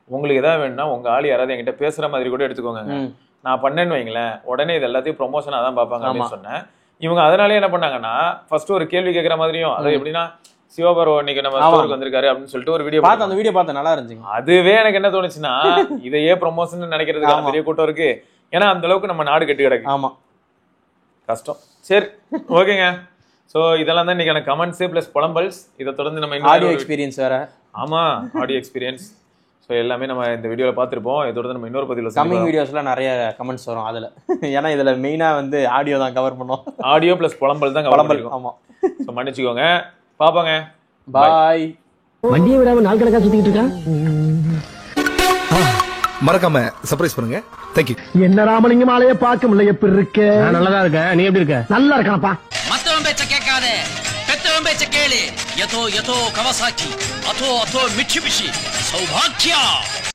உங்களுக்கு எதாவது வேணும்னா உங்க ஆள் யாராவது என்கிட்ட பேசுற மாதிரி கூட எடுத்துக்கோங்க, நான் பண்ணேன்னு வைங்களேன் உடனே இது எல்லாத்தையும் ப்ரொமோஷனா தான் பார்ப்பாங்க அப்படின்னு சொன்னேன். இவங்க அதனாலே என்ன பண்ணாங்கன்னா, ஃபர்ஸ்ட் ஒரு கேள்வி கேட்கற மாதிரியும், அது எப்படின்னா சிவபரோ இன்னைக்கு நம்ம ஸ்டோருக்கு வந்திருக்காரு அப்படின்னு சொல்லிட்டு ஒரு வீடியோ பார்த்தேன். அந்த வீடியோ பார்த்தா நல்லா இருந்துச்சு. அதுவே எனக்கு என்ன தோணுச்சுன்னா, இதையே ப்ரொமோஷன் நினைக்கிறதுக்கு பெரிய கூட்டம் இருக்கு. ஏன்னா அந்த அளவுக்கு நம்ம நாடு கெட்டு கிடக்கு. ஆமா, கஷ்டம். சரி, ஓகேங்க. ஸோ இதெல்லாம் தான் இன்னைக்கான கமெண்ட்ஸ் பிளஸ் புலம்பல்ஸ். இதை தொடர்ந்து நம்ம ஆடியோ எக்ஸ்பீரியன்ஸ் வேற. ஆமா, ஆடியோ எக்ஸ்பீரியன்ஸ். ஸோ எல்லாமே நம்ம இந்த வீடியோவில் பார்த்துருப்போம். இதை தொடர்ந்து நம்ம இன்னொரு பதிவில் கமிங் வீடியோஸ்ல நிறைய கமெண்ட்ஸ் வரும் அதில். ஏன்னா இதில் மெயினாக வந்து ஆடியோ தான் கவர் பண்ணோம். ஆடியோ பிளஸ் புலம்பல் தான் கவர் பண்ணிருக்கோம். ஆமாம். ஸோ மன்னிச்சுக்கோங்க, பார்ப்போங்க. பாய். வண்டியை விடாம நாள் கணக்காக சுற்றிக்கிட்டு இருக்கான். மறக்காம சர்ப்ரைஸ் பண்ணுங்க. தேங்க்யூ. என்ன ராமலிங்கம் ஆலைய பார்க்க முடியல, எப்படி இருக்க? நல்லதா இருக்க. நீ எப்படி இருக்க? நல்லா இருக்கானப்பா. மத்தவன் பேச்ச கேட்காதே, பெத்தவன் பேச்ச கேளு. யதோ யதோ கவசாக்கி, அதோ அதோ மிட்சுபிஷி, சௌபாக்கியா.